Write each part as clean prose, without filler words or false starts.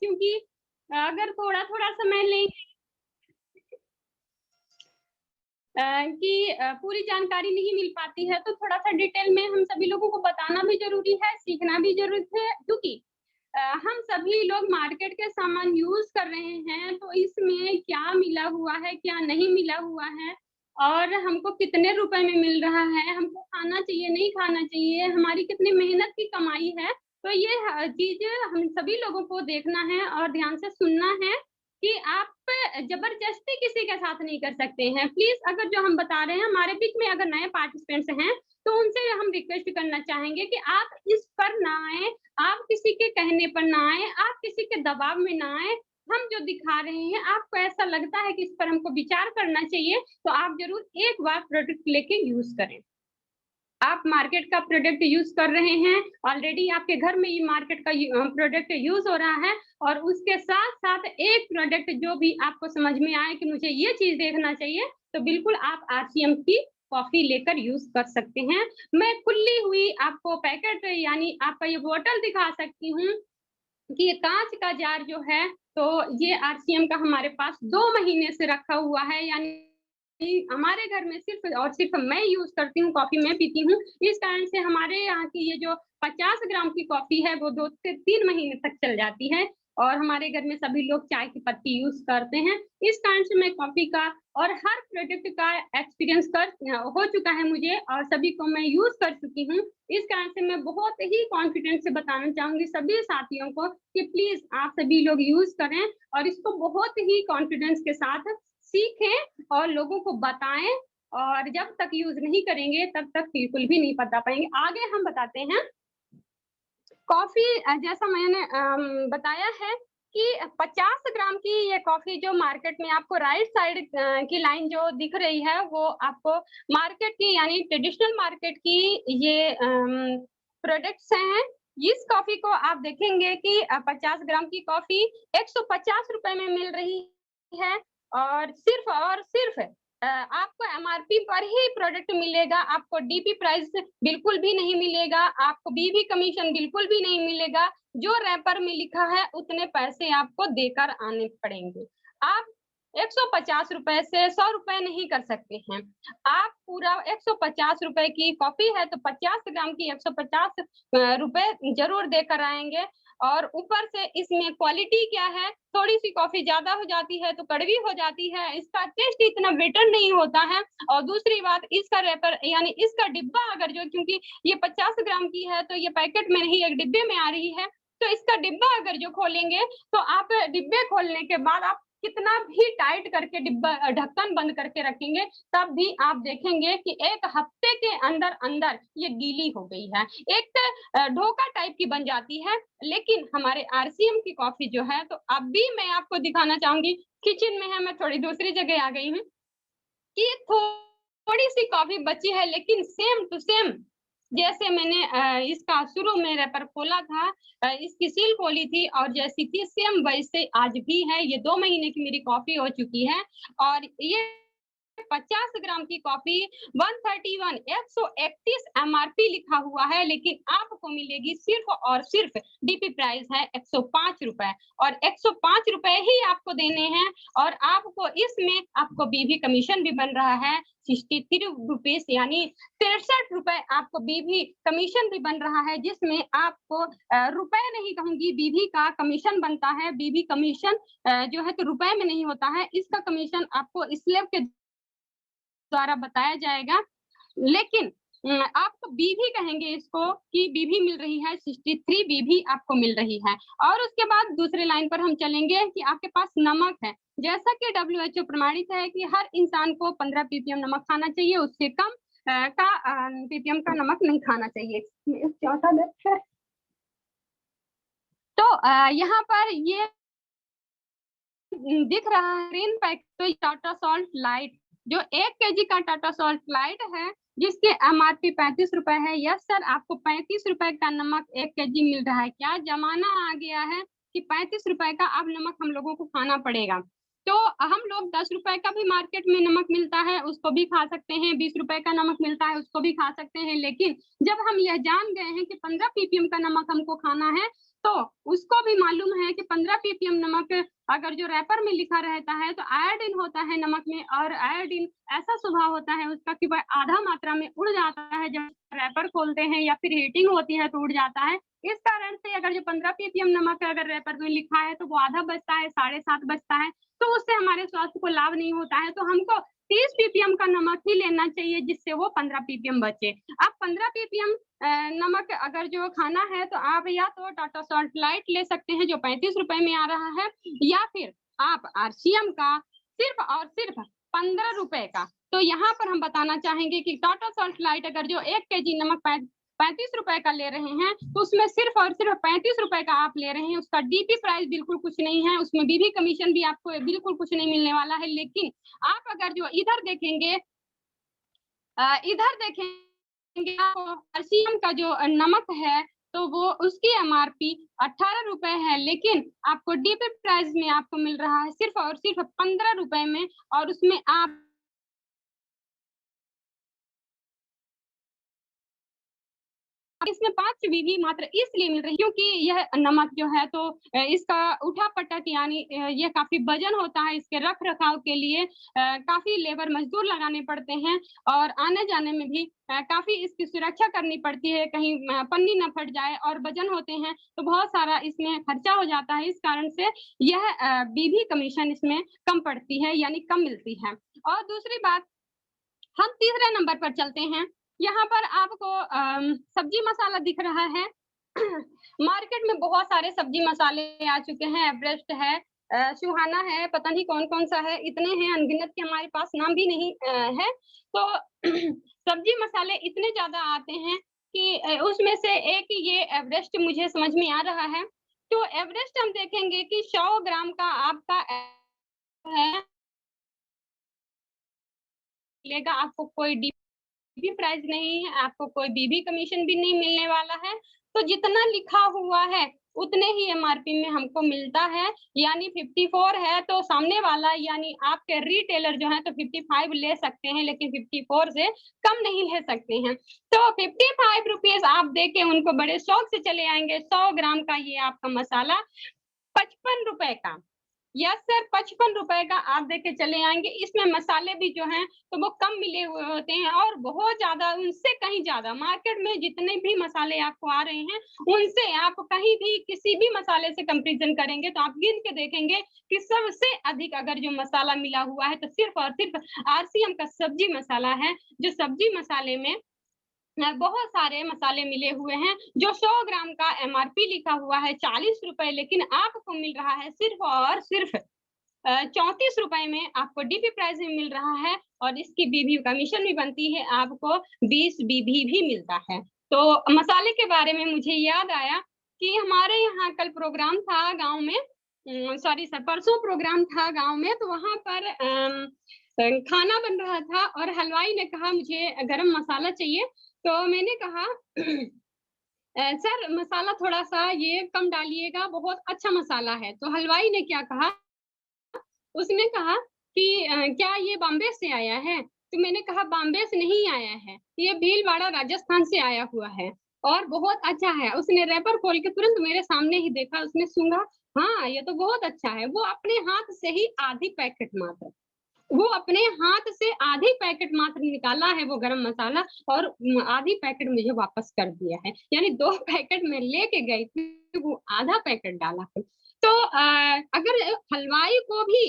क्योंकि अगर थोड़ा-थोड़ा समय लेंगे कि पूरी जानकारी नहीं मिल पाती है, तो थोड़ा-सा डिटेल में हम सभी लोगों को बताना भी ज़रूरी है, सीखना भी ज़रूरी है क्योंकि हम सभी लोग मार्केट के सामान यूज़ कर रहे हैं, तो इसमें क्या मिला हुआ है, क्या नहीं मिला हुआ है और हमको कितने रुपए में मिल रहा है, हमको खाना चाहिए, नहीं खाना चाहिए, हमारी कितनी मेहनत की कमाई है। तो ये चीज़ें हम सभी लोगों को देखना है और ध्यान से सुनना है कि आप ज़बरदस्ती किसी के साथ नहीं कर सकते हैं। प्लीज़ अगर जो हम बता रहे हैं, हमारे बीच में अगर नए पार्टिसिपेंट्स हैं, तो उनसे हम रिक्वेस्ट करना चाहेंगे कि आप इस पर ना आएँ, आप किसी के कहने पर ना आएँ, आप किसी के दबाव में ना आएँ। हम जो दिखा रहे हैं, आपको ऐसा लगता है कि इस पर हमको विचार करना चाहिए, तो आप ज़रूर एक बार प्रोडक्ट लेके यूज़ करें। आप मार्केट का प्रोडक्ट यूज़ कर रहे हैं, ऑलरेडी आपके घर में ये मार्केट का प्रोडक्ट यूज़ हो रहा है और उसके साथ-साथ एक प्रोडक्ट जो भी आपको समझ में आए कि मुझे ये चीज़ देखना चाहिए, तो बिल्कुल आप आरसीएम की कॉफ़ी लेकर यूज़ कर सकते हैं। मैं खुली हुई आपको पैकेट यानी आपका ये बॉटल दिखा सकती हूँ कि ये काँच का जार जो है, तो ये आरसीएम का हमारे पास 2 महीने से रखा हुआ है, यानी हमारे घर में सिर्फ़ और सिर्फ़ मैं यूज़ करती हूँ, कॉफ़ी मैं पीती हूँ। इस कारण से हमारे यहाँ की ये जो 50 ग्राम की कॉफ़ी है, वो 2 से 3 महीने तक चल जाती है और हमारे घर में सभी लोग चाय की पत्ती यूज़ करते हैं। इस कारण से मैं कॉफ़ी का और हर प्रोडक्ट का एक्सपीरियंस हो चुका है मुझे और सभी को मैं यूज़ कर चुकी हूँ। इस कारण से मैं बहुत ही कॉन्फिडेंस से बताना चाहूँगी सभी साथियों को कि प्लीज़ आप सभी लोग यूज़ करें और इसको बहुत ही कॉन्फिडेंस के साथ सीखें और लोगों को बताएँ और जब तक यूज़ नहीं करेंगे तब तक बिल्कुल भी नहीं बता पाएँगे। आगे हम बताते हैं कॉफ़ी जैसा मैंने बताया है कि 50 ग्राम की ये कॉफ़ी जो मार्केट में आपको राइट साइड की लाइन जो दिख रही है, वो आपको मार्केट की यानी ट्रेडिशनल मार्केट की ये प्रोडक्ट्स हैं। इस कॉफ़ी को आप देखेंगे कि 50 ग्राम की कॉफ़ी ₹150 में मिल रही है और सिर्फ़ आपको एमआरपी पर ही प्रोडक्ट मिलेगा, आपको डीपी प्राइस बिल्कुल भी नहीं मिलेगा, आपको बीवी कमीशन बिल्कुल भी नहीं मिलेगा, जो रैपर में लिखा है उतने पैसे आपको देकर आने पड़ेंगे। आप ₹150 से ₹100 नहीं कर सकते हैं। आप पूरा ₹150 की कॉफ़ी है तो 50 ग्राम की 150 रुपए ज़रूर देकर आएँगे और ऊपर से इसमें क्वालिटी क्या है, थोड़ी-सी कॉफ़ी ज़्यादा हो जाती है तो कड़वी हो जाती है, इसका टेस्ट इतना बेटर नहीं होता है और दूसरी बात इसका रैपर यानी इसका डिब्बा अगर जो क्योंकि ये 50 ग्राम की है तो ये पैकेट में नहीं एक डिब्बे में आ रही है, तो इसका डिब्बा अगर जो खोलेंगे तो आप डिब्बे खोलने के बाद आप कितना भी टाइट करके डिब्बा ढक्कन बंद करके रखेंगे, तब भी आप देखेंगे कि 1 हफ्ते के अंदर-अंदर ये गीली हो गई है। एक ढोका टाइप की बन जाती है, लेकिन हमारे आरसीएम की कॉफ़ी जो है तो अभी मैं आपको दिखाना चाहूँगी, किचन में है मैं थोड़ी दूसरी जगह आ गई हूँ, कि थोड़ी-सी कॉफ़ी बची है लेकिन सेम टू सेम जैसे मैंने इसका शुरू में रैपर खोला था इसकी सील खोली थी और जैसी थी सेम वैसे आज भी है। ये 2 महीने की मेरी कॉफ़ी हो चुकी है और ये 50 ग्राम की कॉफ़ी 131 131 एमआरपी लिखा हुआ है, लेकिन आपको मिलेगी सिर्फ़ और सिर्फ़ डीपी प्राइस है ₹105 और ₹105 ही आपको देने हैं और आपको इसमें आपको बीवी कमीशन भी बन रहा है 63 रुपीज़ यानी ₹63 आपको बीवी कमीशन भी बन रहा है, जिसमें आपको रुपए नहीं कहूँगी बीवी का कमीशन बनता है। बीवी कमीशन जो है तो रुपए में नहीं होता है, इसका कमीशन आपको स्लैब के द्वारा बताया जाएगा। लेकिन आपको बीवी कहेंगे इसको कि बीवी मिल रही है 63 बीवी आपको मिल रही है और उसके बाद दूसरे लाइन पर हम चलेंगे कि आपके पास नमक है। जैसा कि डब्ल्यूएचओ प्रमाणित है कि हर इंसान को 15 पीपीएम नमक खाना चाहिए, उससे कम पीपीएम का नमक नहीं खाना चाहिए। चौथा लक्ष्य है। तो यहाँ पर ये दिख रहा है ग्रीन पैक तो टाटा सॉल्ट लाइट जो 1 केजी का टाटा सॉल्ट लाइट है, जिसकी एमआरपी ₹35 है। यस सर, आपको ₹35 का नमक 1 केजी मिल रहा है। क्या ज़माना आ गया है कि ₹35 का अब नमक हम लोगों को खाना पड़ेगा। तो हम लोग ₹10 का भी मार्केट में नमक मिलता है, उसको भी खा सकते हैं, ₹20 का नमक मिलता है, उसको भी खा सकते हैं। लेकिन जब हम यह जान गए हैं कि 15 पीपीएम का नमक हमको खाना है, तो उसको भी मालूम है कि 15 ppm नमक अगर जो रैपर में लिखा रहता है तो आयोडीन होता है नमक में, और आयोडीन ऐसा स्वभाव होता है उसका कि वह आधा मात्रा में उड़ जाता है जब रैपर खोलते हैं या फिर हीटिंग होती है तो उड़ जाता है। इस कारण से अगर जो 15 ppm नमक अगर रैपर में लिखा है तो वो आधा बचता है, 7.5 बचता है, तो उससे हमारे स्वास्थ्य को लाभ नहीं होता है। तो हमको 30 ppm का नमक ही लेना चाहिए जिससे वो 15 ppm बचे। अब 15 ppm नमक अगर जो खाना है तो आप या तो टाटा सॉल्ट लाइट ले सकते हैं जो 35 रुपए में आ रहा है, या फिर आप आरसीएम का सिर्फ और सिर्फ 15 रुपए का। तो यहाँ पर हम बताना चाहेंगे कि टाटा सॉल्ट लाइट अगर जो 1 केजी नमक 35 रुपए का ले रहे हैं तो उसमें सिर्फ और सिर्फ 35 रुपए का आप ले रहे हैं। उसका डीपी प्राइस बिल्कुल कुछ नहीं है, उसमें बीबी कमीशन भी आपको बिल्कुल कुछ नहीं मिलने वाला है। लेकिन आप अगर जो इधर देखेंगे आरसीएम का जो नमक है तो वो उसकी एमआरपी 18 रुपए है, लेकिन आपको डीपी प्राइस में आपको मिल रहा है सिर्फ और सिर्फ 15 रुपए में, और उसमें आप इसमें 5 बीबी मात्र इसलिए मिल रही है क्योंकि यह नमक जो है तो इसका उठा-पटक यानी ये काफ़ी वज़न होता है, इसके रख-रखाव के लिए काफ़ी लेबर मज़दूर लगाने पड़ते हैं, और आने-जाने में भी काफ़ी इसकी सुरक्षा करनी पड़ती है, कहीं पन्नी ना फट जाए, और वज़न होते हैं तो बहुत सारा इसमें खर्चा हो जाता है। इस कारण से यह बीबी कमीशन इसमें कम पड़ती है यानी कम मिलती है। और दूसरी बात, हम तीसरे नंबर पर चलते हैं। यहाँ पर आपको सब्जी मसाला दिख रहा है। मार्केट में बहुत सारे सब्जी मसाले आ चुके हैं, एवरेस्ट है, सुहाना है, पता नहीं कौन-कौन सा है, इतने हैं अनगिनत कि हमारे पास नाम भी नहीं है। तो सब्जी मसाले इतने ज़्यादा आते हैं कि उसमें से एक ये एवरेस्ट मुझे समझ में आ रहा है। तो एवरेस्ट हम देखेंगे कि 100 ग्राम का आपका है, मिलेगा आपको कोई बीबी प्राइस नहीं है, आपको कोई बीबी कमीशन भी नहीं मिलने वाला है। तो जितना लिखा हुआ है, उतने ही एमआरपी में हमको मिलता है, यानी 54 है तो सामने वाला यानी आपके रिटेलर जो है तो 55 ले सकते हैं, लेकिन 54 से कम नहीं ले सकते हैं। तो 55 रुपीज़ आप देके उनको बड़े शौक से चले आएँगे, 100 ग्राम का ये आपका मसाला 55 रुपए का। यस सर, 55 रुपए का आप देके चले आएँगे। इसमें मसाले भी जो हैं, तो वो कम मिले हुए होते हैं और बहुत ज़्यादा, उनसे कहीं ज़्यादा मार्केट में जितने भी मसाले आपको आ रहे हैं, उनसे आप कहीं भी किसी भी मसाले से कंपैरिज़न करेंगे, तो आप गिन के देखेंगे कि सबसे अधिक अगर जो मसाला मिला हुआ है, तो सिर्फ़ और सिर्फ़ आरसीएम का सब्ज़ी मसाला है, जो सब्ज़ी मसाले में बहुत सारे मसाले मिले हुए हैं, जो 100 ग्राम का एमआरपी लिखा हुआ है 40 रुपए, लेकिन आपको मिल रहा है सिर्फ़ और सिर्फ़ 34 रुपए में आपको डीपी प्राइस में मिल रहा है, और इसकी बीबी कमीशन भी बनती है, आपको 20 बीबी भी मिलता है। तो मसाले के बारे में मुझे याद आया कि हमारे यहाँ कल प्रोग्राम था गाँव में, सॉरी सर, परसों प्रोग्राम था गाँव में, तो वहाँ पर खाना बन रहा था और हलवाई ने कहा मुझे गरम मसाला चाहिए, तो मैंने कहा सर मसाला थोड़ा-सा ये कम डालिएगा, बहुत अच्छा मसाला है। तो हलवाई ने क्या कहा, उसने कहा कि क्या ये बॉम्बे से आया है? तो मैंने कहा बॉम्बे से नहीं आया है, ये भीलवाड़ा राजस्थान से आया हुआ है और बहुत अच्छा है। उसने रैपर खोल के तुरंत मेरे सामने ही देखा, उसने सूँघा, हाँ, ये तो बहुत अच्छा है। वो अपने हाथ से ही आधी पैकेट मात्र वो अपने हाथ से आधी पैकेट मात्र निकाला है वो गरम मसाला, और आधी पैकेट मुझे वापस कर दिया है। यानी 2 पैकेट मैं लेके गई थी, वो आधा पैकेट डाला है। तो अगर हलवाई को भी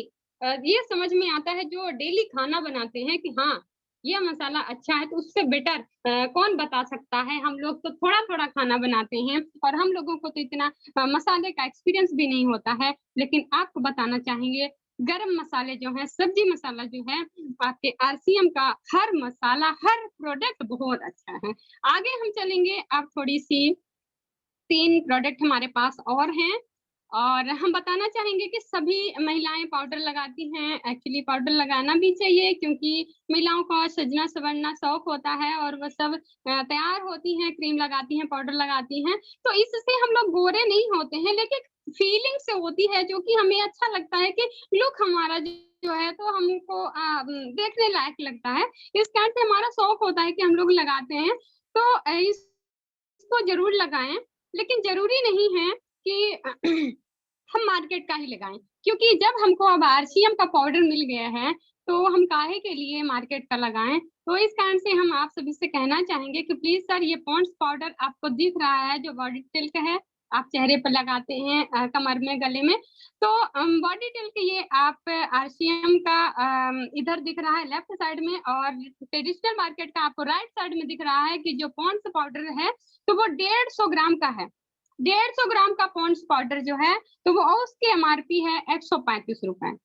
ये समझ में आता है जो डेली खाना बनाते हैं कि हाँ, ये मसाला अच्छा है, तो उससे बेटर कौन बता सकता है। हम लोग तो थोड़ा-थोड़ा खाना बनाते हैं और हम लोगों को तो इतना मसाले का एक्सपीरियंस भी नहीं होता है। लेकिन आपको बताना चाहेंगे, गरम मसाले जो हैं, सब्ज़ी मसाला जो है, आपके आरसीएम का हर मसाला, हर प्रोडक्ट बहुत अच्छा है। आगे हम चलेंगे, अब थोड़ी-सी 3 प्रोडक्ट हमारे पास और हैं, और हम बताना चाहेंगे कि सभी महिलाएँ पाउडर लगाती हैं। एक्चुअली पाउडर लगाना भी चाहिए क्योंकि महिलाओं का सजना-संवरना शौक होता है और वो सब तैयार होती हैं, क्रीम लगाती हैं, पाउडर लगाती हैं। तो इससे हम लोग गोरे नहीं होते हैं, लेकिन फीलिंग से होती है जो कि हमें अच्छा लगता है कि लुक हमारा जो है तो हमको देखने लायक लगता है। इस कारण से हमारा शौक होता है कि हम लोग लगाते हैं। तो इसको ज़रूर लगाएँ, लेकिन ज़रूरी नहीं है कि हम मार्केट का ही लगाएँ, क्योंकि जब हमको अब आरसीएम का पाउडर मिल गया है, तो हम काहे के लिए मार्केट का लगाएँ? तो इस कारण से हम आप सभी से कहना चाहेंगे कि प्लीज़ सर ये पॉन्ड्स पाउडर आपको दिख रहा है जो बॉडी टिल्क है, आप चेहरे पर लगाते हैं कमर में, गले में, तो बॉडी टिल्क ये आप आरसीएम का इधर दिख रहा है लेफ्ट साइड में और ट्रेडिशनल मार्केट का आपको राइट साइड में दिख रहा है कि जो पॉन्ड्स पाउडर है, तो वो 150 ग्राम का है। 150 ग्राम का पॉन्ड्स पाउडर जो है, तो वो उसकी एमआरपी है ₹135।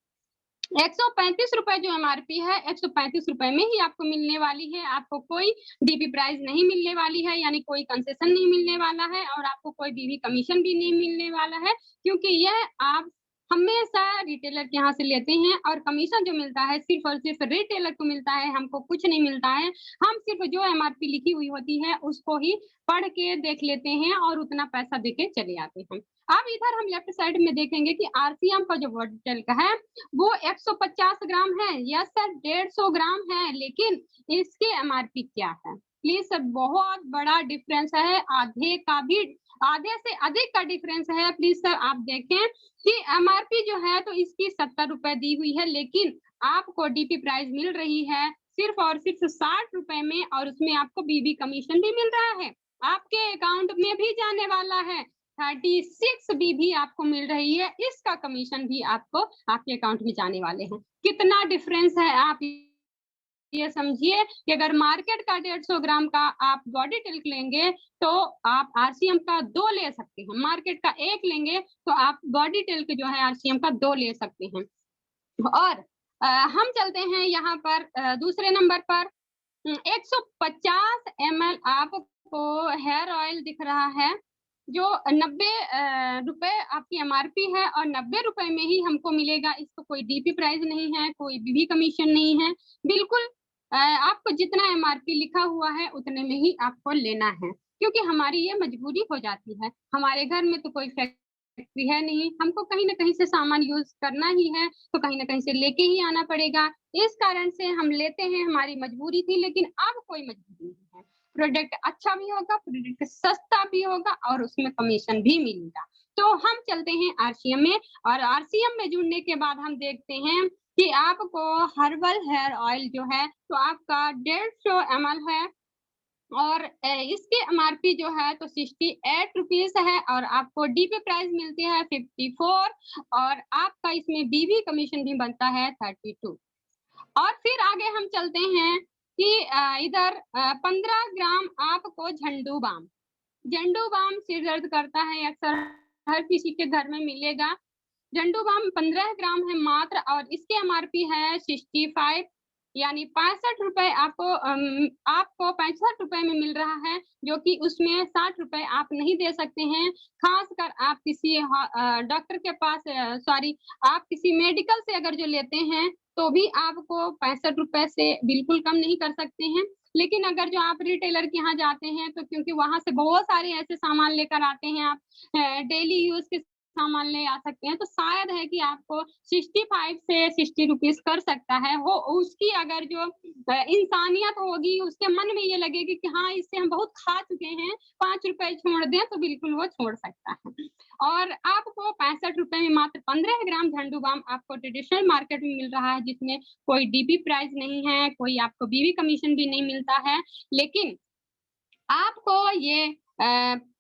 ₹135 जो एमआरपी है, ₹135 में ही आपको मिलने वाली है। आपको कोई डीपी प्राइस नहीं मिलने वाली है, यानी कोई कंसेशन नहीं मिलने वाला है और आपको कोई बीवी कमीशन भी नहीं मिलने वाला है, क्योंकि यह आप हमेशा रिटेलर के यहाँ से लेते हैं और कमीशन जो मिलता है सिर्फ़ और सिर्फ़ रिटेलर को मिलता है, हमको कुछ नहीं मिलता है। हम सिर्फ़ जो एमआरपी लिखी हुई होती है, उसको ही पढ़ के देख लेते हैं और उतना पैसा दे के चले आते हैं। अब इधर हम लेफ्ट साइड में देखेंगे कि आरसीएम का जो बॉडी टेल्क है, वो 150 ग्राम है। यस सर, 150 ग्राम है, लेकिन इसकी एमआरपी क्या है? प्लीज़ सर, बहुत बड़ा डिफरेंस है, आधे से अधिक का डिफरेंस है। प्लीज़ सर आप देखें कि एमआरपी जो है तो इसकी ₹70 दी हुई है, लेकिन आपको डीपी प्राइस मिल रही है सिर्फ़ और सिर्फ़ ₹60 में और उसमें आपको बीबी कमीशन भी मिल रहा है। आपके अकाउंट में भी जाने वाला है। 36 बीबी आपको मिल रही है, इसका कमीशन भी आपको आपके अकाउंट में जाने वाले हैं। कितना डिफरेंस है आप ये समझिए कि अगर मार्केट का 150 ग्राम का आप बॉडी टिल्क लेंगे, तो आप आरसीएम का 2 ले सकते हैं। मार्केट का 1 लेंगे, तो आप बॉडी टिल्क जो है आरसीएम का 2 ले सकते हैं। और हम चलते हैं यहाँ पर दूसरे नंबर पर 150 एमएल आपको हेयर ऑयल दिख रहा है, जो 90 रुपए आपकी एमआरपी है और ₹90 में ही हमको मिलेगा। इसको कोई डीपी प्राइस नहीं है, कोई बीबी कमीशन नहीं है। बिल्कुल आपको जितना एमआरपी लिखा हुआ है, उतने में ही आपको लेना है, क्योंकि हमारी ये मजबूरी हो जाती है। हमारे घर में तो कोई फैक्ट्री है नहीं, हमको कहीं न कहीं से सामान यूज़ करना ही है, तो कहीं न कहीं से लेके ही आना पड़ेगा। इस कारण से हम लेते हैं, हमारी मजबूरी थी, लेकिन अब कोई मजबूरी नहीं है। प्रोडक्ट अच्छा भी होगा, प्रोडक्ट सस्ता भी होगा और उसमें कमीशन भी मिलेगा। तो हम चलते हैं आरसीएम में और आरसीएम में जुड़ने के बाद हम देखते हैं कि आपको हर्बल हेयर ऑयल जो है, तो आपका 150 एमएल है और इसकी एमआरपी जो है तो ₹68 है और आपको डीपी प्राइस मिलती है 54 और आपका इसमें बीवी कमीशन भी बनता है 32। और फिर आगे हम चलते हैं कि इधर 15 ग्राम आपको झंडू बाम सिर दर्द करता है, अक्सर हर किसी के घर में मिलेगा। झंडू बाम 15 ग्राम है मात्र और इसकी एमआरपी है 65, यानी ₹65 आपको ₹65 में मिल रहा है, जो कि उसमें ₹60 आप नहीं दे सकते हैं। ख़ासकर आप किसी डॉक्टर के पास सॉरी आप किसी मेडिकल से अगर जो लेते हैं, तो भी आपको ₹65 से बिल्कुल कम नहीं कर सकते हैं। लेकिन अगर जो आप रिटेलर के यहाँ जाते हैं, तो क्योंकि वहाँ से बहुत सारे ऐसे सामान लेकर आते हैं आप डेली यूज़ के सामान ले आ सकते हैं, तो शायद है कि आपको 65 से 60 रुपीज़ कर सकता है। वो उसकी अगर जो इंसानियत होगी, उसके मन में ये लगेगी कि हाँ, इससे हम बहुत खा चुके हैं, ₹5 छोड़ दें, तो बिल्कुल वो छोड़ सकता है। और आपको ₹65 में मात्र 15 ग्राम झंडू बाम आपको ट्रेडिशनल मार्केट में मिल रहा है, जिसमें कोई डीपी प्राइस नहीं है, कोई आपको बीवी कमीशन भी नहीं मिलता है। लेकिन आपको ये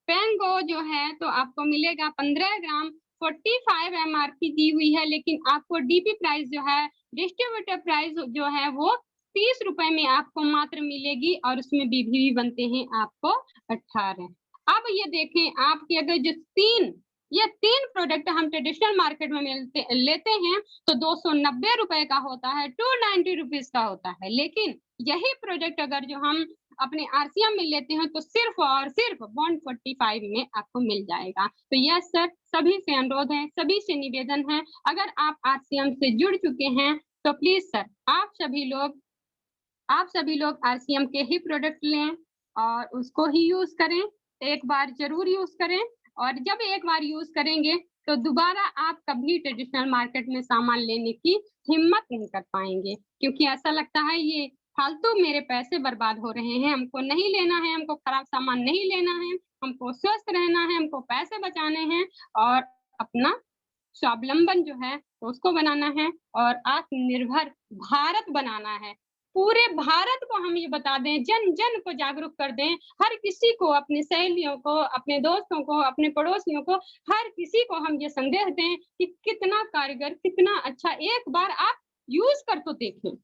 पेंगो जो है तो आपको मिलेगा 15 ग्राम 45 एमआरपी दी हुई है, लेकिन आपको डीपी प्राइस जो है डिस्ट्रीब्यूटर प्राइस जो है वो ₹30 में आपको मात्र मिलेगी और उसमें बीवी भी बनते हैं आपको 18। अब ये देखें आपके अगर जो 3 प्रोडक्ट हम ट्रेडिशनल मार्केट में लेते हैं तो ₹290 का होता है, ₹290 का होता है। लेकिन यही प्रोडक्ट अगर जो हम अपने आरसीएम में लेते हैं तो सिर्फ़ और सिर्फ़ 145 में आपको मिल जाएगा। तो यस सर, सभी से अनुरोध है, सभी से निवेदन है, अगर आप आरसीएम से जुड़ चुके हैं, तो प्लीज़ सर आप सभी लोग आरसीएम के ही प्रोडक्ट लें और उसको ही यूज़ करें। एक बार ज़रूर यूज़ करें और जब एक बार यूज़ करेंगे, तो दोबारा आप कभी ट्रेडिशनल मार्केट में सामान लेने की हिम्मत नहीं कर पाएँगे, क्योंकि ऐसा लगता है ये फालतू मेरे पैसे बर्बाद हो रहे हैं, हमको नहीं लेना है, हमको खराब सामान नहीं लेना है, हमको स्वस्थ रहना है, हमको पैसे बचाने हैं और अपना स्वावलंबन जो है तो उसको बनाना है और आत्मनिर्भर भारत बनाना है। पूरे भारत को हम ये बता दें, जन-जन को जागरूक कर दें, हर किसी को, अपनी सहेलियों को, अपने दोस्तों को, अपने पड़ोसियों को, हर किसी को हम ये संदेश दें कि कितना कारगर, कितना अच्छा। एक बार आप यूज़ कर तो देखें।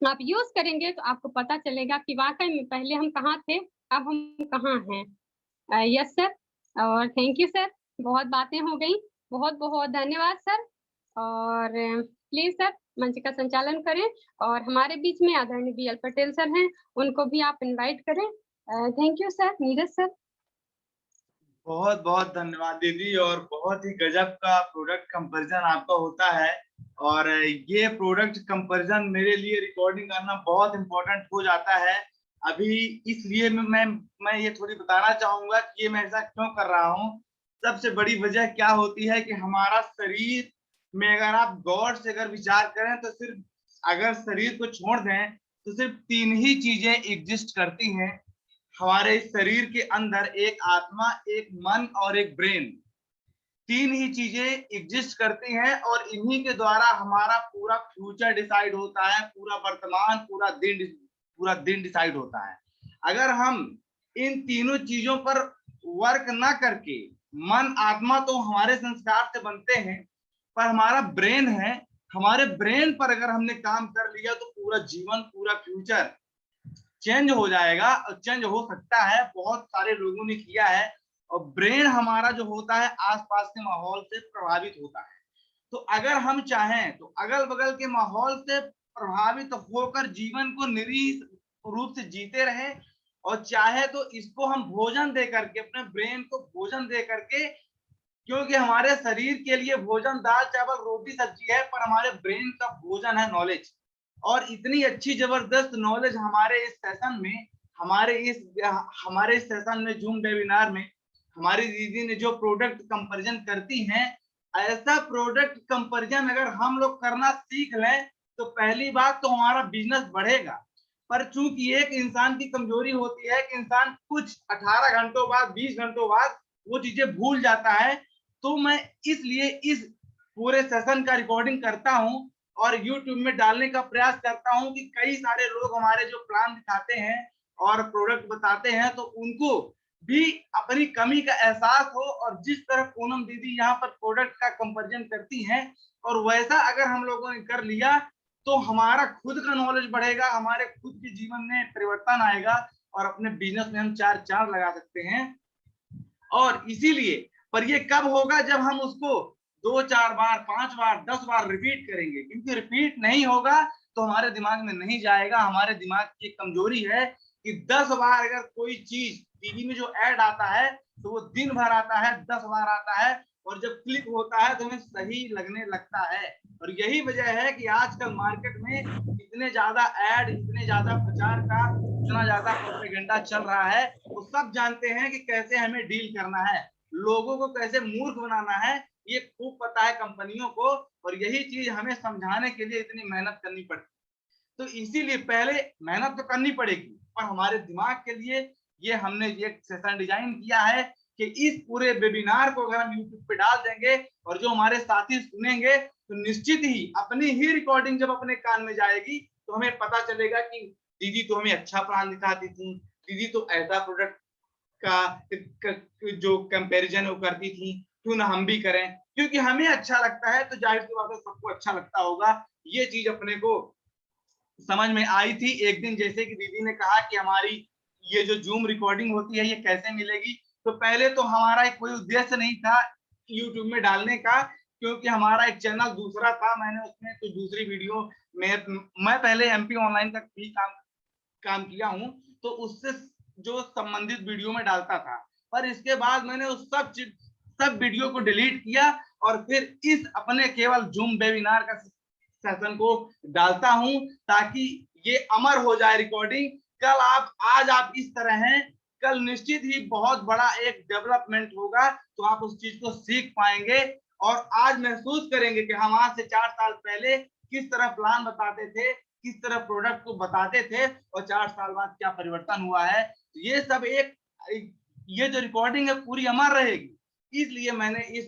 आप यूज़ करेंगे तो आपको पता चलेगा कि वाक़ई में पहले हम कहाँ थे, अब हम कहाँ हैं। यस सर और थैंक यू सर, बहुत बातें हो गई। बहुत-बहुत धन्यवाद सर और प्लीज़ सर मंच का संचालन करें और हमारे बीच में आदरणीय बीएल पटेल सर हैं, उनको भी आप इनवाइट करें। Thank you sir, Neeraj sir. बहुत बहुत धन्यवाद दीदी, और बहुत ही गजब का प्रोडक्ट कंपैरिजन आपका होता है। और ये प्रोडक्ट कंपैरिजन मेरे लिए रिकॉर्डिंग करना बहुत इंपॉर्टेंट हो जाता है अभी, इसलिए मैं ये थोड़ी बताना चाहूंगा कि ये मैं ऐसा क्यों कर रहा हूँ। सबसे बड़ी वजह क्या होती है कि हमारा शरीर में अगर आप गौर से अगर विचार करें तो सिर्फ, अगर शरीर को छोड़ दें तो सिर्फ 3 ही चीजें एग्जिस्ट करती हैं हमारे शरीर के अंदर, एक आत्मा, एक मन और एक ब्रेन। 3 ही चीजें एग्जिस्ट करती हैं और इन्हीं के द्वारा हमारा पूरा फ्यूचर डिसाइड होता है, पूरा वर्तमान, पूरा दिन डिसाइड होता है। अगर हम इन तीनों चीजों पर वर्क ना करके, मन आत्मा तो हमारे संस्कार से बनते हैं, पर हमारा ब्रेन है, हमारे ब्रेन पर अगर हमने काम कर लिया तो पूरा जीवन, पूरा फ्यूचर चेंज हो जाएगा और चेंज हो सकता है। बहुत सारे लोगों ने किया है। और ब्रेन हमारा जो होता है आसपास के माहौल से प्रभावित होता है। तो अगर हम चाहें तो अगल बगल के माहौल से प्रभावित होकर जीवन को निरीह रूप से जीते रहें, और चाहे तो इसको हम भोजन दे करके, अपने ब्रेन को भोजन दे करके, क्योंकि हमारे शरीर के लिए भोजन दाल चावल रोटी सब्जी है, पर हमारे ब्रेन का भोजन है नॉलेज। और इतनी अच्छी जबरदस्त नॉलेज हमारे इस सेशन में, हमारे इस सेशन में, जूम वेबिनार में हमारी दीदी ने जो प्रोडक्ट कंपैरिजन करती हैं, ऐसा प्रोडक्ट कंपैरिजन अगर हम लोग करना सीख लें तो पहली बात तो हमारा बिजनेस बढ़ेगा। पर चूंकि एक इंसान की कमजोरी होती है कि इंसान कुछ 18 घंटों बाद, 20 घंटों बाद वो चीजें भूल जाता है। तो मैं इसलिए इस पूरे सेशन का रिकॉर्डिंग करता हूं और YouTube में डालने का प्रयास करता हूं कि कई सारे लोग हमारे जो प्लान दिखाते हैं और प्रोडक्ट बताते हैं, तो उनको भी अपनी कमी का एहसास हो। और जिस तरह पूनम दीदी यहाँ पर प्रोडक्ट का कंपैरिजन करती हैं, और वैसा अगर हम लोगों ने कर लिया तो हमारा खुद का नॉलेज बढ़ेगा, हमारे खुद के जीवन में परिवर्तन आएगा और अपने बिजनेस में हम 4 चांद लगा सकते हैं। और इसीलिए, पर ये कब होगा? जब हम उसको 2-4 बार, 5 बार, 10 बार रिपीट करेंगे, क्योंकि रिपीट नहीं होगा तो हमारे दिमाग में नहीं जाएगा। हमारे दिमाग की एक कमजोरी है कि 10 बार अगर कोई चीज टीवी में जो ऐड आता है तो वो दिन भर आता है, 10 बार आता है, और जब क्लिक होता है तो हमें सही लगने लगता है। और यही वजह है कि आजकल मार्केट में इतने ज्यादा ऐड, इतने ज्यादा प्रचार का, इतना ज्यादा प्रोपेगेंडा चल रहा है। वो सब जानते हैं कि कैसे हमें डील करना है, लोगों को कैसे मूर्ख बनाना है, ये खूब पता है कंपनियों को। और यही चीज हमें समझाने के लिए इतनी मेहनत करनी पड़ती। तो इसीलिए पहले मेहनत तो करनी पड़ेगी, पर हमारे दिमाग के लिए ये हमने ये सेशन डिजाइन किया है कि इस पूरे वेबिनार को अगर हम यूट्यूब पे डाल देंगे और जो हमारे साथी सुनेंगे तो निश्चित ही अपनी ही रिकॉर्डिंग जब अपने कान में जाएगी तो हमें पता चलेगा कि दीदी तो हमें अच्छा प्लान दिखाती थी, दीदी तो ऐसा प्रोडक्ट का जो कंपैरिजन वो करती थी, क्यों ना हम भी करें। क्योंकि हमें अच्छा लगता है तो जाहिर सी बात है सबको अच्छा लगता होगा। ये चीज अपने को समझ में आई थी एक दिन, जैसे कि दीदी ने कहा कि हमारी ये जो जूम रिकॉर्डिंग होती है ये कैसे मिलेगी। तो पहले तो हमारा कोई उद्देश्य नहीं था यूट्यूब में डालने का, क्योंकि हमारा एक चैनल दूसरा था। मैंने उसमें कुछ दूसरी वीडियो में, मैं पहले एमपी ऑनलाइन का भी काम किया हूँ, तो उससे जो संबंधित वीडियो में डालता था। पर इसके बाद मैंने उस सब वीडियो को डिलीट किया और फिर इस अपने केवल जूम वेबिनार का सेशन को डालता हूं, ताकि ये अमर हो जाए रिकॉर्डिंग। कल आज आप इस तरह हैं, कल निश्चित ही बहुत बड़ा एक डेवलपमेंट होगा, तो आप उस चीज को सीख पाएंगे और आज महसूस करेंगे कि हम आज से 4 साल पहले किस तरह प्लान बताते थे, किस तरह प्रोडक्ट को बताते थे और 4 साल बाद क्या परिवर्तन हुआ है, ये सब ये जो रिकॉर्डिंग है पूरी अमर रहेगी। इसलिए मैंने इस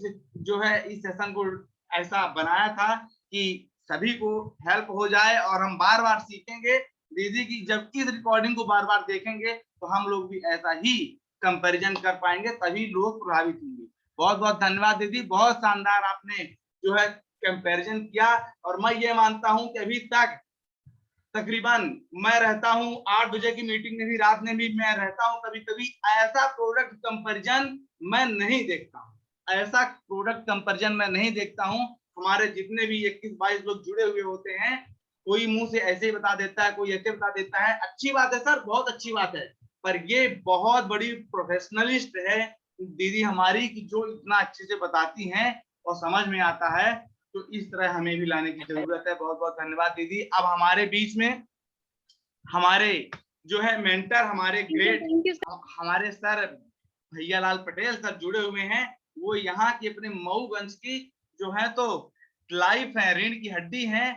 सेशन को ऐसा बनाया था कि सभी को हेल्प हो जाए और हम बार-बार सीखेंगे। दीदी की जब इस रिकॉर्डिंग को बार-बार देखेंगे तो हम लोग भी ऐसा ही कंपैरिजन कर पाएंगे, तभी लोग प्रभावित होंगे। बहुत-बहुत धन्यवाद दीदी, बहुत शानदार आपने जो है कंपैरिजन किया और मैं ये मानता हूँ कि अभी तक तकरीबन मैं रहता हूँ 8 बजे की मीटिंग में भी, रात में भी मैं रहता हूँ, कभी-कभी ऐसा प्रोडक्ट कंपैरिजन मैं नहीं देखता हूँ। ऐसा प्रोडक्ट कंपैरिजन मैं नहीं देखता हूँ। हमारे जितने भी 21-22 लोग जुड़े हुए होते हैं, कोई मुंह से ऐसे ही बता देता है, कोई ऐसे बता देता है। अच्छी बात है सर, बहुत अच्छी बात है, पर ये बहुत बड़ी प्रोफेशनलिस्ट है दीदी हमारी कि जो इतना अच्छे से बताती हैं और समझ में आता है, तो इस तरह हमें भी लाने की जरूरत है। बहुत-बहुत धन्यवाद दीदी। अब हमारे बीच में हमारे जो है मेंटर, हमारे ग्रेट हमारे सर भैयालाल पटेल सर जुड़े हुए हैं। वो यहाँ की अपने मऊगंज की जो है तो लाइफ है, रीढ़ की हड्डी है।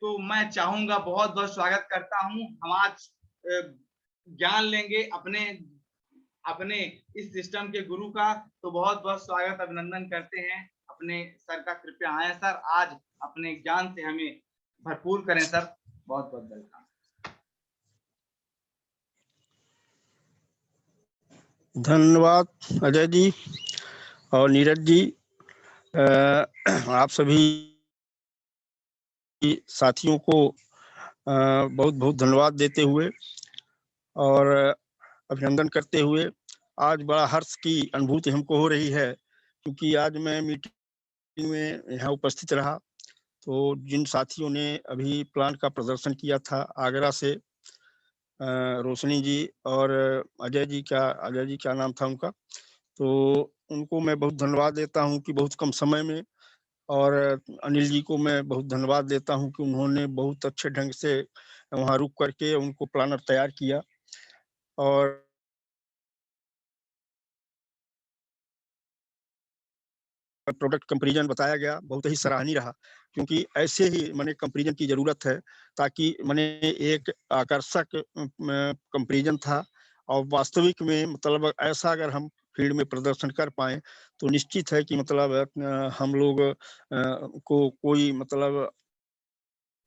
तो मैं चाहूंगा, बहुत-बहुत स्वागत करता हूँ। हम आज ज्ञान लेंगे अपने अपने इस सिस्टम के गुरु का, तो बहुत-बहुत स्वागत, अभिनंदन करते हैं अपने सर का। कृपया आए सर, आज अपने ज्ञान से हमें भरपूर करें सर। बहुत-बहुत वेलकम। धन्यवाद अजय जी और नीरज जी। आप सभी साथियों को बहुत बहुत धन्यवाद देते हुए और अभिनंदन करते हुए, आज बड़ा हर्ष की अनुभूति हमको हो रही है, क्योंकि आज मैं मीटिंग में यहाँ उपस्थित रहा, तो जिन साथियों ने अभी प्लान का प्रदर्शन किया था आगरा से, रोशनी जी और अजय जी क्या नाम था उनका, तो उनको मैं बहुत धन्यवाद देता हूँ कि बहुत कम समय में, और अनिल जी को मैं बहुत धन्यवाद देता हूँ कि उन्होंने बहुत अच्छे ढंग से वहाँ रुक करके उनको प्लानर तैयार किया और प्रोडक्ट कंपैरिजन बताया गया, बहुत ही सराहनीय रहा, क्योंकि ऐसे ही माने कंपैरिजन की ज़रूरत है, ताकि माने एक आकर्षक कंपैरिजन था और वास्तविक में मतलब ऐसा अगर हम फील्ड में प्रदर्शन कर पाएँ, तो निश्चित है कि मतलब हम लोग को कोई मतलब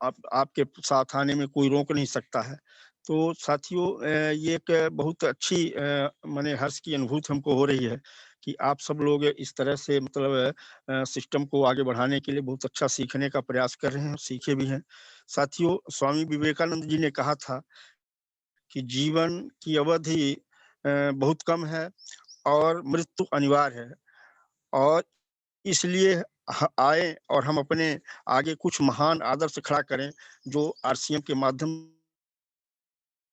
आपके साथ आने में कोई रोक नहीं सकता है। तो साथियों, ये एक बहुत अच्छी माने हर्ष की अनुभूति हमको हो रही है कि आप सब लोग इस तरह से मतलब सिस्टम को आगे बढ़ाने के लिए बहुत अच्छा सीखने का प्रयास कर रहे हैं, सीखे भी हैं। साथियों, स्वामी विवेकानंद जी ने कहा था कि जीवन की अवधि बहुत कम है और मृत्यु अनिवार्य है, और इसलिए आए और हम अपने आगे कुछ महान आदर्श खड़ा करें, जो आरसीएम के माध्यम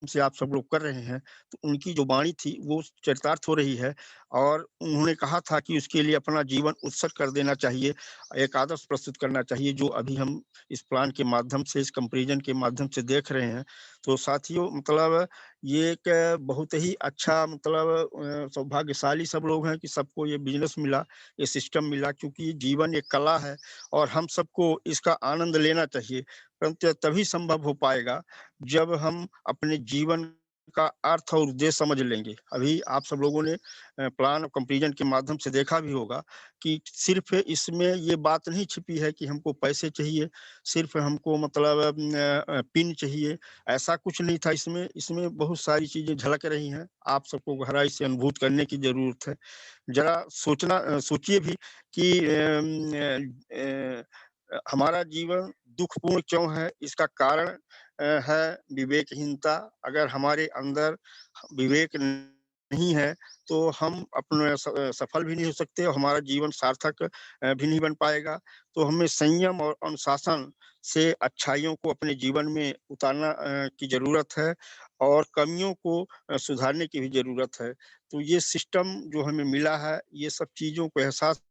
से आप सब लोग कर रहे हैं। तो उनकी जो वाणी थी वो चरितार्थ हो रही है, और उन्होंने कहा था कि उसके लिए अपना जीवन उत्सर्ग कर देना चाहिए, एक आदर्श प्रस्तुत करना चाहिए, जो अभी हम इस प्लान के माध्यम से, इस कंपैरिजन के माध्यम से देख रहे हैं। तो साथियों, मतलब ये एक बहुत ही अच्छा मतलब सौभाग्यशाली सब लोग हैं कि सबको ये बिज़नेस मिला, ये सिस्टम मिला, क्योंकि ये जीवन एक कला है और हम सबको इसका आनंद लेना चाहिए। परंतु तभी संभव हो पाएगा जब हम अपने जीवन का अर्थ और उद्देश्य समझ लेंगे। अभी आप सब लोगों ने प्लान और कंपैरिजन के माध्यम से देखा भी होगा कि सिर्फ़ इसमें ये बात नहीं छिपी है कि हमको पैसे चाहिए, सिर्फ़ हमको मतलब पिन चाहिए, ऐसा कुछ नहीं था इसमें। इसमें बहुत सारी चीज़ें झलक रही हैं, आप सबको गहराई से अनुभूति करने की ज़रूरत है। ज़रा सोचिए भी कि हमारा जीवन दुःखपूर्ण क्यों है? इसका कारण है विवेकहीनता। अगर हमारे अंदर विवेक नहीं है, तो हम अपने सफल भी नहीं हो सकते और हमारा जीवन सार्थक भी नहीं बन पाएगा। तो हमें संयम और अनुशासन से अच्छाइयों को अपने जीवन में उतारना की ज़रूरत है, और कमियों को सुधारने की भी ज़रूरत है। तो ये सिस्टम जो हमें मिला है, ये सब चीज़ों को एहसास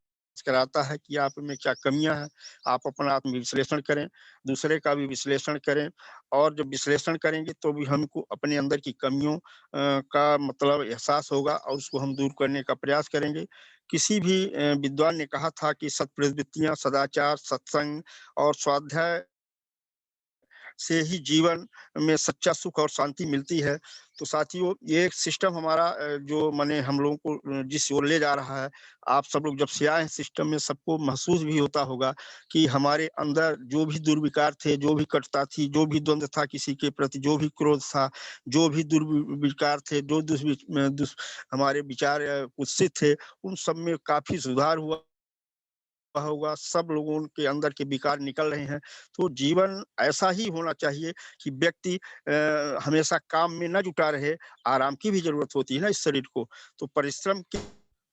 कराता है कि आप में क्या कमियाँ हैं। आप अपना आत्म-विश्लेषण करें, दूसरे का भी विश्लेषण करें, और जब विश्लेषण करेंगे तो भी हमको अपने अंदर की कमियों का मतलब एहसास होगा और उसको हम दूर करने का प्रयास करेंगे। किसी भी विद्वान ने कहा था कि सत्प्रवृत्तियाँ, सदाचार, सत्संग और स्वाध्याय से ही जीवन में सच्चा सुख और शांति मिलती है। तो साथियों, ये एक सिस्टम हमारा जो माने हम लोगों को जिस ओर ले जा रहा है, आप सब लोग जब से आए हैं सिस्टम में, सबको महसूस भी होता होगा कि हमारे अंदर जो भी दुर्विकार थे, जो भी कटुता थी, जो भी द्वंद था किसी के प्रति, जो भी क्रोध था, जो भी दुर्विकार थे, जो हमारे विचार कुत्सित थे, उन सब में काफ़ी सुधार हुआ होगा। सब लोगों के अंदर के विकार निकल रहे हैं। तो जीवन ऐसा ही होना चाहिए कि व्यक्ति हमेशा काम में ना जुटा रहे, आराम की भी ज़रूरत होती है ना इस शरीर को। तो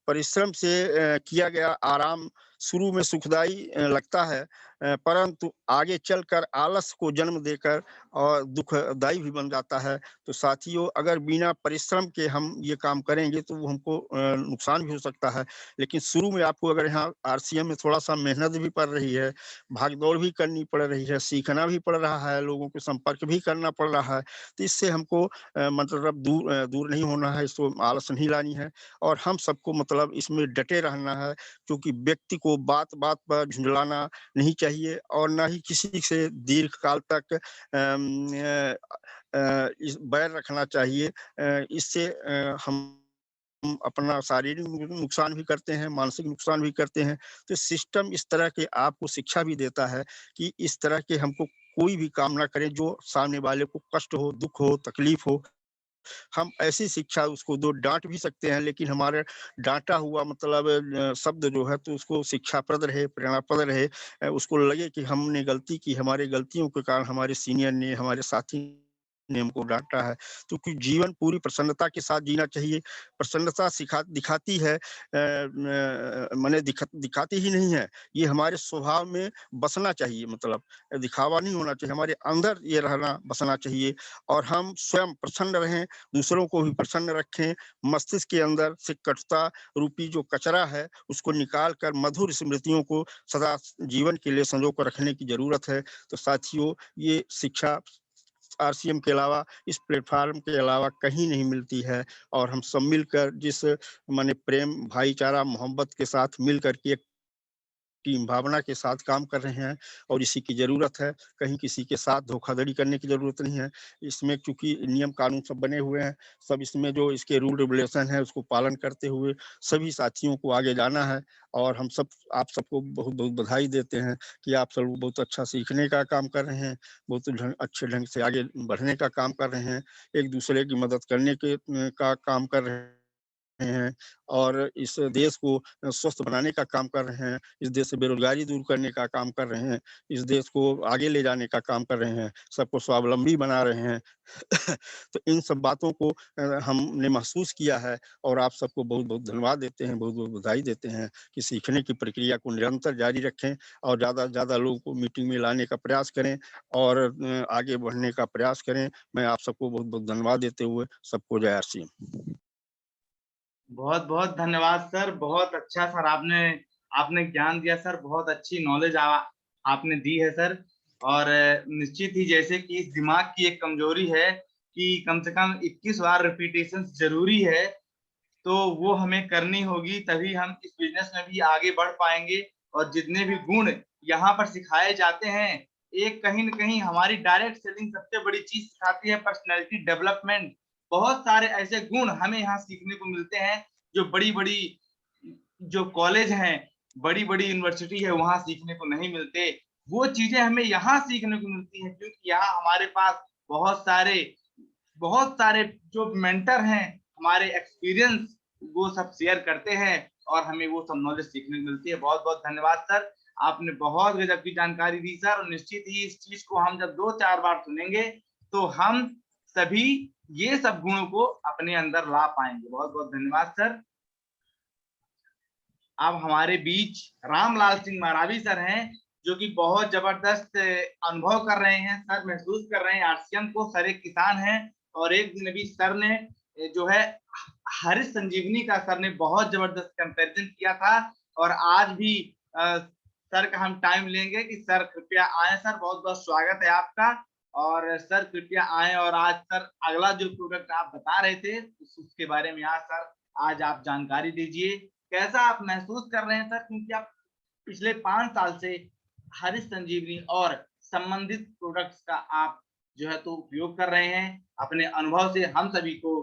परिश्रम से किया गया आराम शुरू में सुखदाई लगता है, परंतु आगे चलकर आलस को जन्म देकर और दुखदाई भी बन जाता है। तो साथियों, अगर बिना परिश्रम के हम ये काम करेंगे तो वो हमको नुकसान भी हो सकता है। लेकिन शुरू में आपको अगर यहाँ आरसीएम में थोड़ा-सा मेहनत भी पड़ रही है, भाग-दौड़ भी करनी पड़ रही है, सीखना भी पड़ रहा है, लोगों के संपर्क भी करना पड़ रहा है, तो इससे हमको मतलब दूर नहीं होना है, इसको आलस नहीं लानी है और हम सबको मतलब इसमें डटे रहना है, क्योंकि व्यक्ति को बात-बात पर झुँझलाना नहीं चाहिए और ना ही किसी से दीर्घकाल तक इस बैर रखना चाहिए। इससे हम अपना शारीरिक नुकसान भी करते हैं, मानसिक नुकसान भी करते हैं। तो सिस्टम इस तरह के आपको शिक्षा भी देता है कि इस तरह के हमको कोई भी काम ना करें जो सामने वाले को कष्ट हो, दुःख हो, तकलीफ हो। हम ऐसी शिक्षा उसको दो, डाँट भी सकते हैं, लेकिन हमारे डाँटा हुआ मतलब शब्द जो है तो उसको शिक्षाप्रद रहे, प्रेरणाप्रद रहे। उसको लगे कि हमने गलती की, हमारी गलतियों के कारण हमारे सीनियर ने, हमारे साथी ने हमको डाँटा है। तो कि जीवन पूरी प्रसन्नता के साथ जीना चाहिए। प्रसन्नता दिखाती है माने दिखाती ही नहीं है, ये हमारे स्वभाव में बसना चाहिए, मतलब दिखावा नहीं होना चाहिए, हमारे अंदर ये रहना बसना चाहिए और हम स्वयं प्रसन्न रहें, दूसरों को भी प्रसन्न रखें। मस्तिष्क के अंदर से कटुता रूपी जो कचरा है, उसको निकाल कर मधुर स्मृतियों को सदा जीवन के लिए संजो कर रखने की ज़रूरत है। तो साथियों, ये शिक्षा आरसीएम के अलावा, इस प्लेटफ़ॉर्म के अलावा कहीं नहीं मिलती है और हम सब मिलकर जिस माने प्रेम, भाईचारा, मोहब्बत के साथ मिल कर के एक टीम भावना के साथ काम कर रहे हैं और इसी की ज़रूरत है। कहीं किसी के साथ धोखाधड़ी करने की ज़रूरत नहीं है। इसमें चूँकि नियम कानून सब बने हुए हैं, सब इसमें जो इसके रूल रेगुलेशन है उसको पालन करते हुए सभी साथियों को आगे जाना है और हम सब आप सबको बहुत-बहुत बधाई देते हैं कि आप सब लोग बहुत अच्छा सीखने का काम कर रहे हैं, बहुत अच्छे ढंग से आगे बढ़ने का काम कर रहे हैं, एक-दूसरे की मदद करने के का काम कर रहे हैं और इस देश को स्वस्थ बनाने का काम कर रहे हैं, इस देश से बेरोज़गारी दूर करने का काम कर रहे हैं, इस देश को आगे ले जाने का काम कर रहे हैं, सबको स्वावलंबी बना रहे हैं। तो इन सब बातों को हमने महसूस किया है और आप सबको बहुत-बहुत धन्यवाद देते हैं, बहुत-बहुत बधाई देते हैं कि सीखने की प्रक्रिया को निरंतर जारी रखें और ज़्यादा से ज़्यादा लोगों को मीटिंग में लाने का प्रयास करें और आगे बढ़ने का प्रयास करें। मैं आप सबको बहुत-बहुत धन्यवाद देते हुए सबको जय आरसीएम। बहुत-बहुत धन्यवाद सर। बहुत अच्छा सर आपने आपने ज्ञान दिया सर, बहुत अच्छी नॉलेज आपने दी है सर। और निश्चित ही जैसे कि इस दिमाग की एक कमज़ोरी है कि कम से कम 21 बार रिपिटेशंस ज़रूरी है, तो वो हमें करनी होगी, तभी हम इस बिज़नेस में भी आगे बढ़ पाएँगे और जितने भी गुण यहाँ पर सिखाए जाते हैं, एक कहीं न कहीं हमारी डायरेक्ट सेलिंग सबसे बड़ी चीज़ सिखाती है पर्सनैलिटी डेवलपमेंट। बहुत सारे ऐसे गुण हमें यहाँ सीखने को मिलते हैं, जो बड़ी-बड़ी जो कॉलेज हैं, बड़ी-बड़ी यूनिवर्सिटी है, वहाँ सीखने को नहीं मिलते। वो चीज़ें हमें यहाँ सीखने को मिलती हैं क्योंकि यहाँ हमारे पास बहुत सारे जो मेंटर हैं, हमारे एक्सपीरियंस वो सब शेयर करते हैं और हमें वो सब नॉलेज सीखने को मिलती है। बहुत-बहुत धन्यवाद सर। आपने बहुत गज़ब की जानकारी दी सर और निश्चित ही इस चीज़ को हम जब 2-4 बार सुनेंगे, तो हम सभी ये सब गुणों को अपने अंदर ला पाएँगे। बहुत-बहुत धन्यवाद सर। अब हमारे बीच रामलाल सिंह मरावी सर हैं, जो कि बहुत ज़बरदस्त अनुभव कर रहे हैं। सर महसूस कर रहे हैं आरसीएम को। सर एक किसान हैं और एक दिन अभी सर ने जो है हरीश संजीवनी का सर ने बहुत ज़बरदस्त कंपैरिज़न किया था और आज भी सर का हम टाइम लेंगे कि सर कृपया आएँ सर, बहुत-बहुत स्वागत है आपका और सर कृपया आएँ और आज सर अगला जो प्रोडक्ट आप बता रहे थे, उसके बारे में आज आप जानकारी दीजिए। कैसा आप महसूस कर रहे हैं सर? क्योंकि आप पिछले 5 साल से हरीश संजीवनी और संबंधित प्रोडक्ट्स का आप जो है तो उपयोग कर रहे हैं। अपने अनुभव से हम सभी को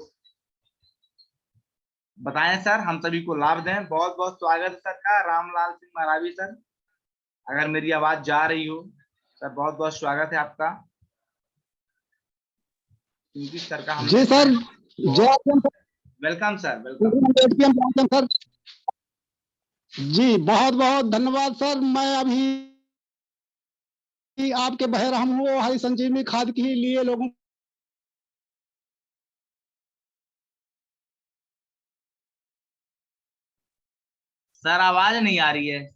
बताएं सर, हम सभी को लाभ दें। बहुत बहुत स्वागत है सर का, रामलाल सिंह मरावी सर, अगर मेरी आवाज जा रही हो सर, बहुत बहुत स्वागत है आपका। सर का हम जी sir, welcome sir, welcome sir. जी बहुत बहुत धन्यवाद सर। मैं अभी आपके बहरहम हूँ हरी संजीवनी खाद के लिए लोगों सर आवाज नहीं आ रही है।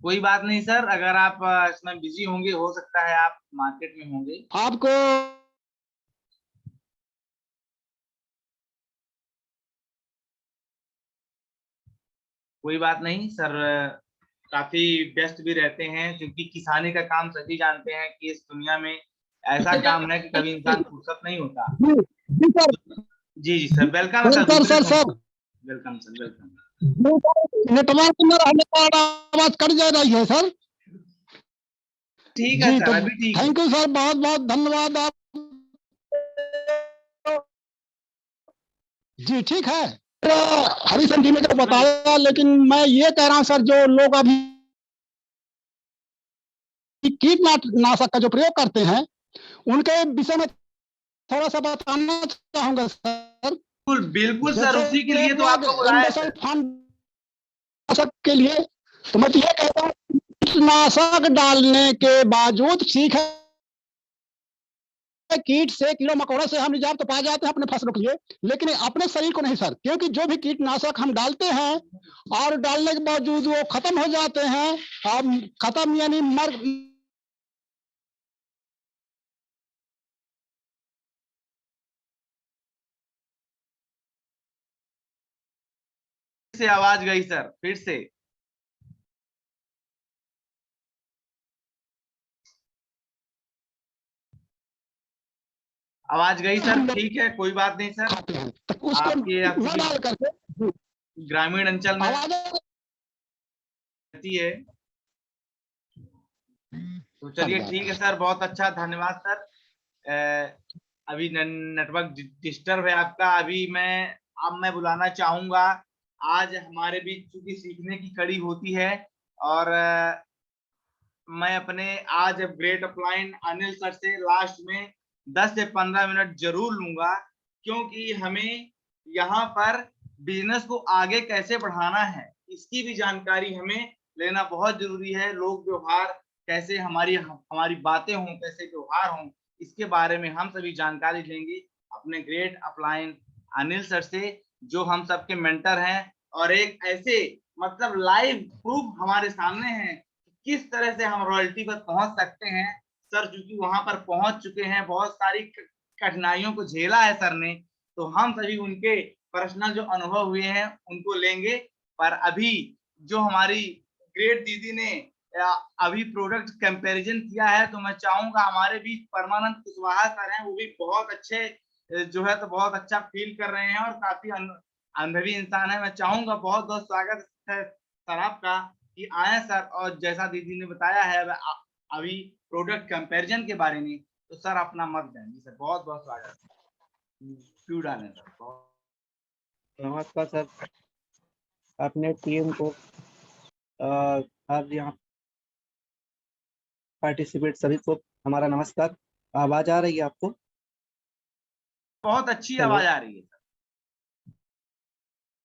कोई बात नहीं सर, अगर आप इसमें बिजी होंगे, हो सकता है आप मार्केट में होंगे। आपको कोई बात नहीं सर, काफी व्यस्त भी रहते हैं, क्योंकि किसानी का काम सभी जानते हैं कि इस दुनिया में ऐसा काम है कि कभी इंसान फुर्सत नहीं होता। जी सर, जी जी sir, welcome sir, welcome sir, welcome. Network में रहने पर आवाज कट जा रही है सर। ठीक है सर, अभी ठीक है। थैंक यू सर, बहुत बहुत धन्यवाद आप। जी ठीक है, हरी संजीवनी को बताया, लेकिन मैं ये कह रहा हूँ सर, जो लोग अभी कीटनाशक का जो प्रयोग करते हैं उनके विषय में थोड़ा सा बताना चाहूंगा सर। बिल्कुल बिल्कुल सर, उसी के लिए तो आपको बुलाया है कीटनाशक के लिए। तो मैं ये कहता हूँ, कीटनाशक डालने के बावजूद ठीक है, कीट से कीड़ों मकोड़ों से हम निजात तो पा जाते हैं अपने फसलों के लिए, लेकिन अपने शरीर को नहीं सर। क्योंकि जो भी कीटनाशक हम डालते हैं और डालने के बावजूद वो खत्म हो जाते हैं, अब खत्म यानी मर से आवाज गई सर, फिर से। आवाज गई सर, ठीक है, कोई बात नहीं सर। आपके ग्रामीण अंचल में रहती है, तो चलिए ठीक है सर, बहुत अच्छा, धन्यवाद सर। अभी नेटवर्क डिस्टर्ब है आपका। अभी मैं बुलाना चाहूंगा, आज हमारे बीच चूंकि सीखने की कड़ी होती है, और मैं अपने आज ग्रेट अपलाइन अनिल सर से लास्ट में 10 से 15 मिनट जरूर लूंगा, क्योंकि हमें यहाँ पर बिजनेस को आगे कैसे बढ़ाना है इसकी भी जानकारी हमें लेना बहुत जरूरी है। लोग व्यवहार कैसे, हमारी बातें हों, कैसे व्यवहार हों, इसके बारे में हम सभी जानकारी लेंगे अपने ग्रेट अपलाइन अनिल सर से, जो हम सबके मेंटर हैं, और एक ऐसे मतलब लाइव प्रूफ हमारे सामने है किस तरह से हम रॉयल्टी पर पहुंच सकते हैं। सर चूंकि वहां पर पहुंच चुके हैं, बहुत सारी कठिनाइयों को झेला है सर ने, तो हम सभी उनके पर्सनल जो अनुभव हुए हैं उनको लेंगे। पर अभी जो हमारी ग्रेट दीदी ने अभी प्रोडक्ट कंपैरिजन किया है, तो मैं चाहूंगा हमारे बीच परमानंद कुशवाहा सर हैं, वो भी बहुत अच्छे जो है तो बहुत अच्छा फील कर रहे हैं और काफी अनुभवी इंसान है। मैं चाहूंगा, बहुत बहुत स्वागत है सर आपका कि आए सर, और जैसा दीदी ने बताया है अभी प्रोडक्ट कंपैरिजन के बारे में, तो सर अपना मत दें। जी सर, बहुत बहुत स्वागत है। क्यों डालें सर। नमस्कार सर, अपने टीम को आज यहाँ पार्टिसिपेट सभी को हमारा नमस्कार। आवाज आ रही है आपको? बहुत अच्छी आवाज आ रही है सर।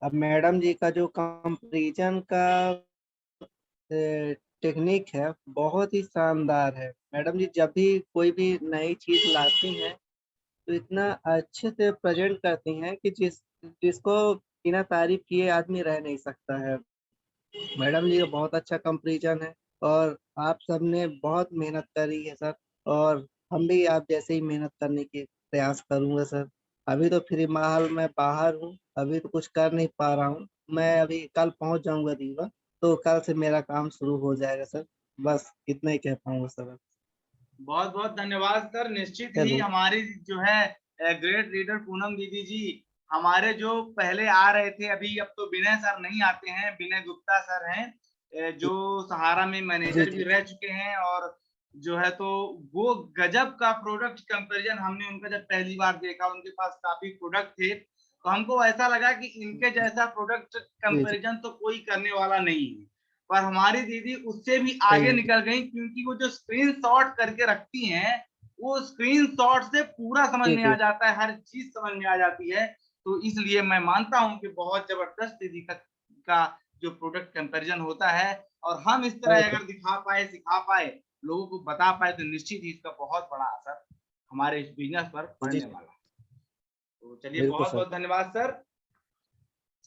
अब मैडम जी का जो कंपैरिजन का टेक्निक है बहुत ही शानदार है। मैडम जी जब भी कोई भी नई चीज लाती हैं तो इतना अच्छे से प्रेजेंट करती हैं कि जिसको बिना तारीफ किए आदमी रह नहीं सकता है। मैडम जी का बहुत अच्छा कंपैरिजन है और आप सबने बहुत मेहनत करी है सर, और हम भी आप जैसे ही मेहनत करने की प्रयास करूंगा सर। अभी तो फिर माहौल में बाहर हूँ, अभी तो कुछ कर नहीं पा रहा हूँ। मैं अभी कल पहुंच जाऊंगा रीवा, तो कल से मेरा काम शुरू हो जाएगा सर। बस इतना ही कह पाऊंगा सर। बहुत बहुत धन्यवाद सर। निश्चित ही हमारी जो है ग्रेट लीडर पूनम दीदी जी हमारे जो पहले आ रहे थे, अभी अब तो विनय सर नहीं आते हैं, विनय गुप्ता सर हैं, जो सहारा में मैनेजर भी रह चुके हैं, और जो है तो वो गजब का प्रोडक्ट कंपैरिजन हमने उनका जब पहली बार देखा, उनके पास काफी प्रोडक्ट थे, तो हमको ऐसा लगा कि इनके जैसा प्रोडक्ट कंपैरिजन तो कोई करने वाला नहीं है। पर हमारी दीदी उससे भी आगे निकल गई, क्योंकि वो जो स्क्रीनशॉट करके रखती हैं, वो स्क्रीनशॉट से पूरा समझ में आ जाता है, हर चीज समझ में आ जाती है। तो इसलिए मैं मानता हूं कि बहुत जबरदस्त दीदी का जो प्रोडक्ट कंपैरिजन होता है, और हम इस तरह अगर दिखा पाए, सिखा पाए, लोगों को बता पाए, तो निश्चित ही इसका बहुत बड़ा असर हमारे इस बिजनेस पर पड़ने वाला है। तो चलिए, बहुत बहुत धन्यवाद सर।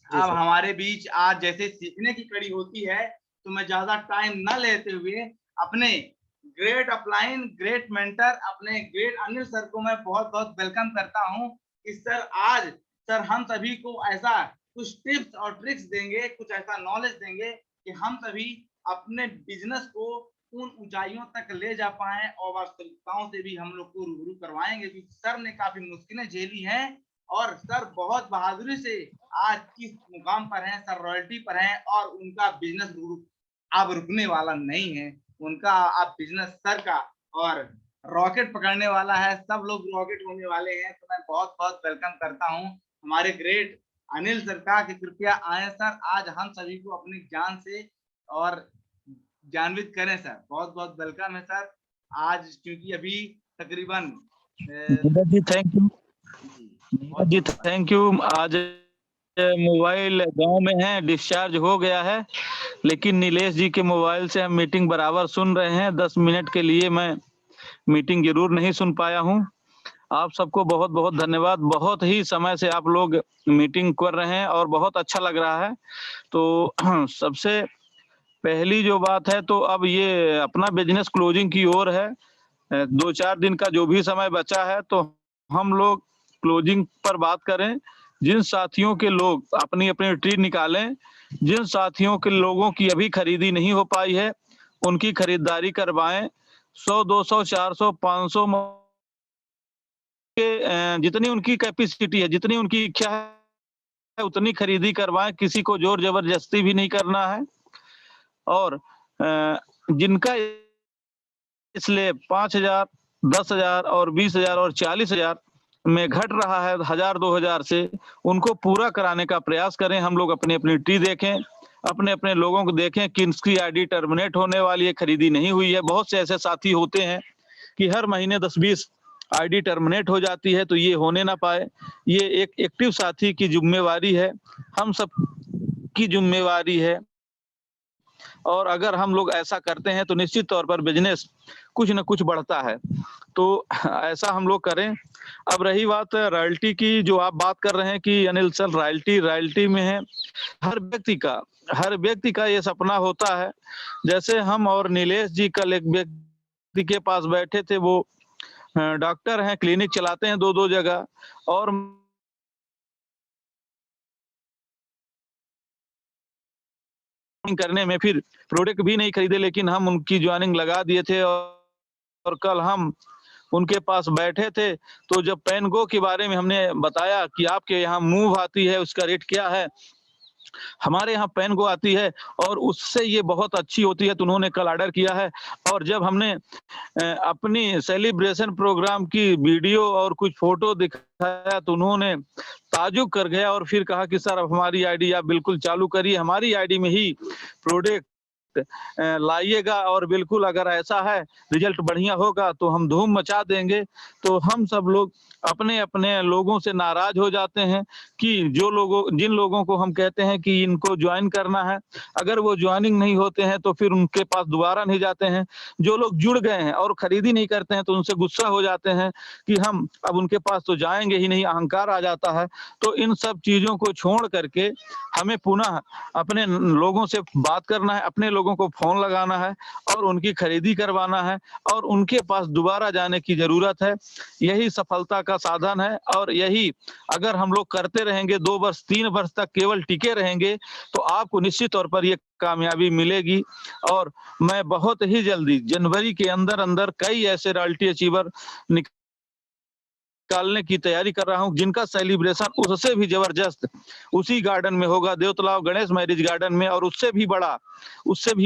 अब हमारे बीच आज जैसे सीखने की कड़ी होती है, तो मैं ज्यादा टाइम न लेते हुए अपने ग्रेट अपलाइन, ग्रेट मेंटर, अपने ग्रेट अनिल सर को मैं बहुत बहुत वेलकम करता हूं कि सर आज सर हम सभी को ऐसा कुछ टिप्स और ट्रिक्स देंगे, कुछ ऐसा नॉलेज देंगे कि हम सभी अपने बिजनेस को उन ऊंचाइयों तक ले जा पाए, और वास्तविकताओं से भी हम लोग को रूबरू करवाएंगे, क्योंकि सर ने काफी मुश्किलें झेली हैं, और सर बहुत बहादुरी से आज किस मुकाम पर हैं, सर रॉयल्टी पर हैं, और उनका बिजनेस अब रुकने वाला नहीं है, उनका अब बिजनेस सर का और रॉकेट पकड़ने वाला है, सब लोग रॉकेट होने वाले हैं। तो मैं बहुत बहुत वेलकम करता हूं हमारे ग्रेट अनिल सर का, कि कृपया आए सर, आज हम सभी को अपनी जान से और ज्ञान्वित करें सर। बहुत बहुत वेलकम है सर। आज क्योंकि अभी तकरीबन जी थैंक यू जी, थैंक यू। आज मोबाइल गांव में है, डिस्चार्ज हो गया है, लेकिन नीलेश जी के मोबाइल से हम मीटिंग बराबर सुन रहे हैं। 10 मिनट के लिए मैं मीटिंग जरूर नहीं सुन पाया हूं। आप सबको बहुत बहुत धन्यवाद। बहुत ही समय से आप लोग मीटिंग कर रहे हैं और बहुत अच्छा लग रहा है। तो सबसे पहली जो बात है, तो अब ये अपना बिजनेस क्लोजिंग की ओर है। 2-4 दिन का जो भी समय बचा है, तो हम लोग क्लोजिंग पर बात करें। जिन साथियों के लोग अपनी अपनी ट्री निकालें, जिन साथियों के लोगों की अभी खरीदी नहीं हो पाई है, उनकी खरीदारी करवाएं। 100, 200, 400, 500 के जितनी उनकी कैपेसिटी है, जितनी उनकी इच्छा है, उतनी खरीदी करवाएं। किसी को जोर जबरदस्ती भी नहीं करना है। और जिनका इसलिए 5,000, 10,000 और 20,000 और 40,000 में घट रहा है 1,000-2,000 से, उनको पूरा कराने का प्रयास करें। हम लोग अपनी अपनी ट्री देखें, अपने अपने लोगों को देखें कि किसकी आईडी टर्मिनेट होने वाली है, खरीदी नहीं हुई है। बहुत से ऐसे साथी होते हैं कि हर महीने 10-20 आईडी टर्मिनेट हो जाती है, तो ये होने ना पाए। ये एक एक्टिव साथी की जिम्मेवारी है, हम सब की जिम्मेवारी है। और अगर हम लोग ऐसा करते हैं तो निश्चित तौर पर बिजनेस कुछ न कुछ बढ़ता है। तो ऐसा हम लोग करें। अब रही बात रॉयल्टी की, जो आप बात कर रहे हैं कि अनिल सर रॉयल्टी में है। हर व्यक्ति का ये सपना होता है। जैसे हम और नीलेश जी कल एक व्यक्ति के पास बैठे थे, वो डॉक्टर हैं, क्लिनिक चलाते हैं 2-2 जगह, और करने में फिर प्रोडक्ट भी नहीं खरीदे, लेकिन हम उनकी ज्वाइनिंग लगा दिए थे। और कल हम उनके पास बैठे थे, तो जब पेनगो के बारे में हमने बताया कि आपके यहाँ मूव आती है, उसका रेट क्या है, हमारे यहाँ पेनगो आती है और उससे ये बहुत अच्छी होती है, तो उन्होंने कल ऑर्डर किया है। और जब हमने अपनी सेलिब्रेशन प्रोग्राम की वीडियो और कुछ फोटो दिखाया, तो उन्होंने ताजुब कर गया और फिर कहा कि सर अब हमारी आईडी आप बिल्कुल चालू करिए, हमारी आईडी में ही प्रोडक्ट लाइएगा, और बिल्कुल अगर ऐसा है रिजल्ट बढ़िया होगा तो हम धूम मचा देंगे। तो हम सब लोग अपने अपने लोगों से नाराज हो जाते हैं कि जिन लोगों को हम कहते हैं कि इनको ज्वाइन करना है, अगर वो ज्वाइनिंग नहीं होते हैं तो फिर उनके पास दोबारा नहीं जाते हैं। जो लोग जुड़ गए हैं और खरीदी नहीं करते हैं, तो उनसे गुस्सा हो जाते हैं कि हम अब उनके पास तो जाएंगे ही नहीं, अहंकार आ जाता है। तो इन सब चीजों को छोड़ करके हमें पुनः अपने लोगों से बात करना है, अपने लोगों को फोन लगाना है और उनकी खरीदी करवाना है, और उनके पास दोबारा जाने की जरूरत है। यही सफलता का साधन है। और यही अगर हम लोग करते रहेंगे, 2 वर्ष 3 वर्ष तक केवल टिके रहेंगे, तो आपको निश्चित तौर पर ये कामयाबी मिलेगी। और मैं बहुत ही जल्दी जनवरी के अंदर अंदर कई ऐसे रॉयल्टी अचीवर निकालने की तैयारी कर रहा हूं, जिनका सेलिब्रेशन उससे भी जबरदस्त उसी गार्डन में होगा, देवतलाव गणेश मैरिज गार्डन में, और उससे भी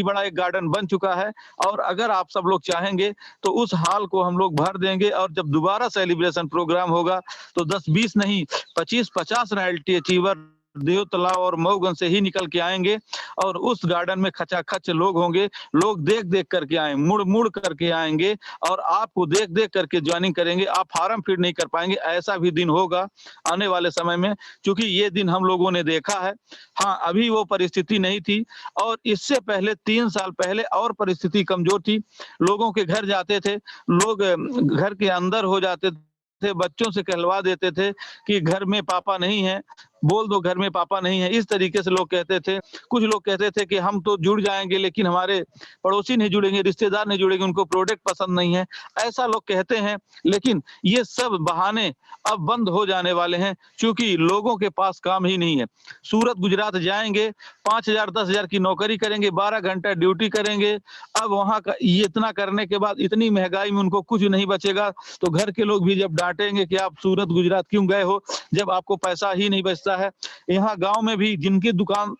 बड़ा एक गार्डन बन चुका है। और अगर आप सब लोग चाहेंगे तो उस हॉल को हम लोग भर देंगे, और जब दोबारा सेलिब्रेशन प्रोग्राम होगा तो 10-20 नहीं 25-50 रॉयल्टी अचीवर देवतलाव और मऊगंज से ही निकल के आएंगे, और उस गार्डन में खचाखच लोग होंगे। लोग देख देख करके आए, मुड़ मुड़ करके आएंगे, और आपको देख देख करके ज्वाइनिंग करेंगे। आप फार्म फिल नहीं कर पाएंगे, ऐसा भी दिन होगा आने वाले समय में, क्योंकि ये दिन हम लोगों ने देखा है। हाँ, अभी वो परिस्थिति नहीं थी, और इससे पहले 3 साल पहले और परिस्थिति कमजोर थी। लोगों के घर जाते थे, लोग घर के अंदर हो जाते थे, बच्चों से कहलवा देते थे कि घर में पापा नहीं है, बोल दो घर में पापा नहीं है। इस तरीके से लोग कहते थे। कुछ लोग कहते थे कि हम तो जुड़ जाएंगे, लेकिन हमारे पड़ोसी नहीं जुड़ेंगे, रिश्तेदार नहीं जुड़ेंगे, उनको प्रोडक्ट पसंद नहीं है, ऐसा लोग कहते हैं। लेकिन ये सब बहाने अब बंद हो जाने वाले हैं, क्योंकि लोगों के पास काम ही नहीं है। सूरत गुजरात जाएंगे, 5,000 10,000 की नौकरी करेंगे, 12 घंटा ड्यूटी करेंगे। अब वहां का ये इतना करने के बाद इतनी महंगाई में उनको कुछ नहीं बचेगा, तो घर के लोग भी जब डांटेंगे कि आप सूरत गुजरात क्यों गए हो, जब आपको पैसा ही नहीं बचता है। यहाँ गांव में भी जिनकी दुकान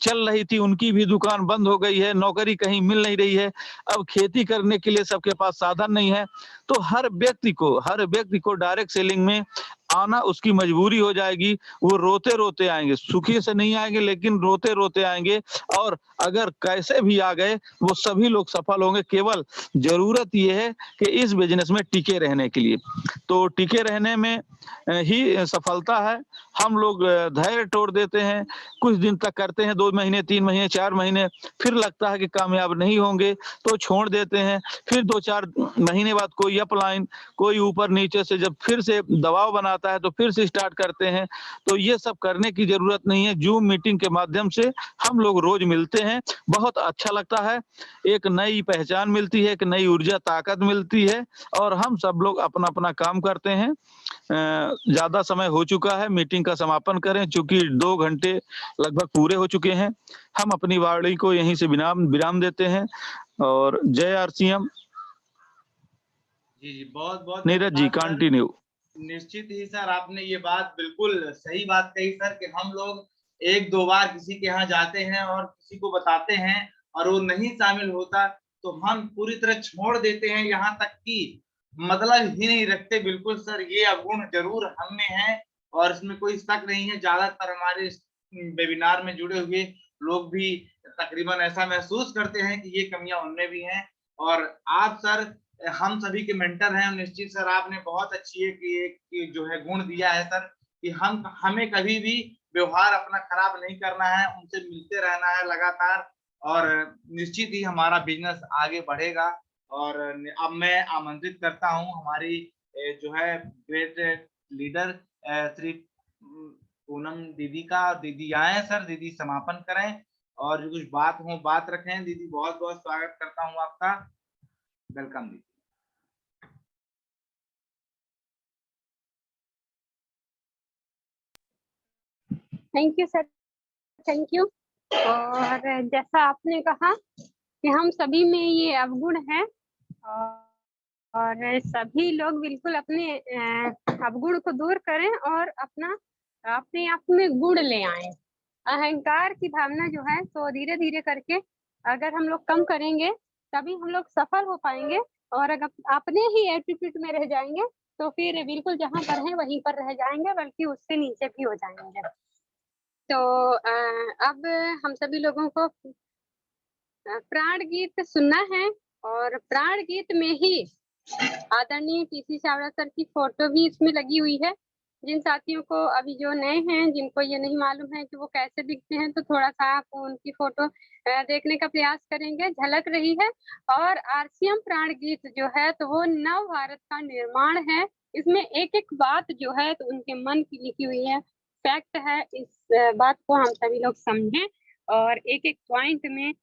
चल रही थी, उनकी भी दुकान बंद हो गई है, नौकरी कहीं मिल नहीं रही है। अब खेती करने के लिए सबके पास साधन नहीं है, तो हर व्यक्ति को डायरेक्ट सेलिंग में आना उसकी मजबूरी हो जाएगी। वो रोते रोते आएंगे, सुखी से नहीं आएंगे, लेकिन रोते रोते आएंगे। और अगर कैसे भी आ गए, वो सभी लोग सफल होंगे। केवल जरूरत ये है कि इस बिजनेस में टिके रहने के लिए, तो टिके रहने में ही सफलता है। हम लोग धैर्य तोड़ देते हैं, कुछ दिन तक करते हैं, 2 महीने 3 महीने 4 महीने, फिर लगता है कि कामयाब नहीं होंगे तो छोड़ देते हैं। फिर 2-4 महीने बाद कोई अपलाइन, कोई ऊपर नीचे से जब फिर से दबाव बनाता है तो फिर से स्टार्ट करते हैं। तो ये सब करने की जरूरत नहीं है। जूम मीटिंग के माध्यम से हम लोग रोज मिलते हैं, बहुत अच्छा लगता है, एक नई पहचान मिलती है, एक नई ऊर्जा ताकत मिलती है, और हम सब लोग अपना अपना काम करते हैं। ज्यादा समय हो चुका है, मीटिंग का समापन करें, चूंकि 2 घंटे लगभग पूरे हो चुके हैं। हम अपनी वाणी को यहीं से विराम देते हैं, और जय आरसीएम। जी जी, बहुत बहुत नीरज जी धन्यवाद सर। कंटिन्यू। निश्चित ही सर, आपने ये बात बिल्कुल सही बात कही सर, कि हम लोग 1-2 बार किसी के यहाँ जाते हैं और किसी को बताते हैं और वो नहीं शामिल होता, तो हम पूरी तरह छोड़ देते हैं, यहाँ तक कि मतलब ही नहीं रखते। बिल्कुल सर, ये अवगुण जरूर हम में है, और इसमें कोई शक नहीं है। ज्यादातर हमारे इस वेबिनार में जुड़े हुए लोग भी तकरीबन ऐसा महसूस करते हैं कि ये कमियां उनमें भी हैं। और आप सर हम सभी के मेंटर हैं। निश्चित सर, आपने बहुत अच्छी एक जो है गुण दिया है सर, कि हमें कभी भी व्यवहार अपना खराब नहीं करना है, उनसे मिलते रहना है लगातार, और निश्चित ही हमारा बिजनेस आगे बढ़ेगा। और अब मैं आमंत्रित करता हूं हमारी जो है ग्रेट लीडर श्री पूनम दीदी का। दीदी आए सर, दीदी समापन करें और जो कुछ बात हो बात रखें। दीदी, बहुत बहुत स्वागत करता हूं आपका। वेलकम दीदी। Thank you sir, thank you. और जैसा आपने कहा कि हम सभी में ये अवगुण है, और सभी लोग बिल्कुल अपने अवगुण को दूर करें और अपने आप में गुण ले आए। अहंकार की भावना जो है, तो धीरे धीरे करके अगर हम लोग कम करेंगे, तभी हम लोग सफल हो पाएंगे। और अगर अपने ही एटीट्यूड में रह जाएंगे, तो फिर बिल्कुल जहाँ पर हैं वहीं पर रह जाएंगे, बल्कि उससे नीचे भी हो जाएंगे। तो अब हम सभी लोगों को प्राण गीत सुनना है, और प्राण गीत में ही आदरणीय टीसी चावड़ा सर की फोटो भी इसमें लगी हुई है। जिन साथियों को अभी जो नए हैं, जिनको ये नहीं मालूम है कि वो कैसे दिखते हैं, तो थोड़ा सा आप उनकी फोटो देखने का प्रयास करेंगे, झलक रही है। और आरसीएम प्राण गीत जो है, तो वो नव भारत का निर्माण है। इसमें एक एक बात जो है, तो उनके मन की लिखी हुई है, फैक्ट है। इस बात को हम सभी लोग समझें, और एक एक पॉइंट में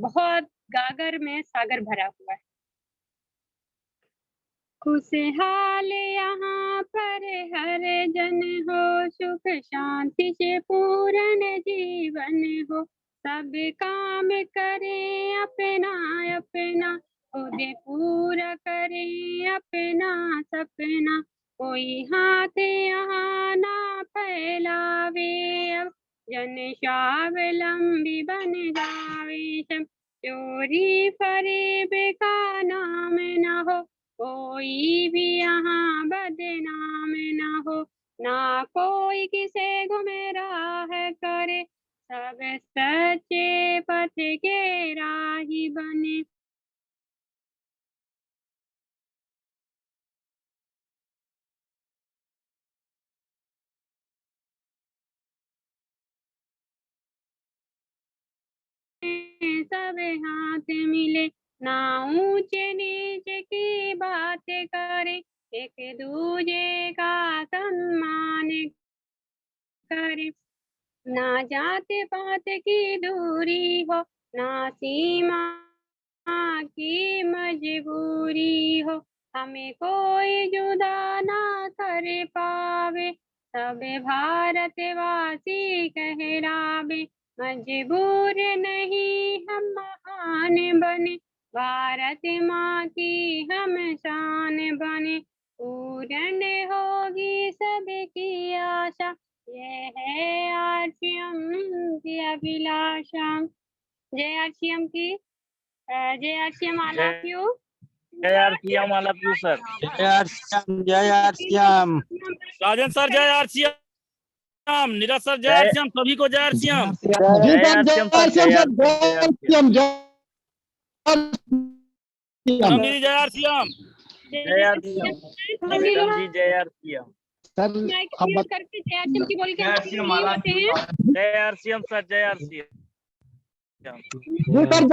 बहुत गागर में सागर भरा हुआ है। खुशहाल यहाँ पर हर जन हो, सुख शांति से पूर्ण जीवन हो, सब काम करें अपना अपना, खुद पूरा करें अपना सपना, कोई हाथ यहाँ ना फैलावे, अब जन स्वावलंबी बन जावे सब। चोरी फरेब का नाम न हो, कोई भी यहाँ बदनाम न हो, ना कोई किसे गुमराह करे, सब सच्चे पथ के राही बने। सब हाथ मिले, ना ऊंचे नीचे की बात करे, एक दूजे का सम्मान करे, ना जात पात की दूरी हो, ना सीमा की मजबूरी हो, हमें कोई जुदा ना कर पावे, सब भारतवासी कहरावे, मजबूर नहीं हम महान बने, भारत माँ की हम शान बने, पूर्ण होगी सबकी आशा, ये है आरसीएम की अभिलाषा। जय आरसीएम की, जय आरसीएम, ऑल ऑफ यू। जय RCM, all of you sir. जय आरसीएम, जय आरसीएम। राजन सर जय आरसीएम, नीरज सर जय आरसीएम, सभी को जय आरसीएम। जय आरसीएम सर, जय आरसीएम, परमवीर जय आरसीएम। जय आरसीएम जी जय आरसीएम सर। अब करके जय आरसीएम की बोल के जय आरसीएम, ऑल ऑफ यू। जय आरसीएम सर, जय आरसीएम। सर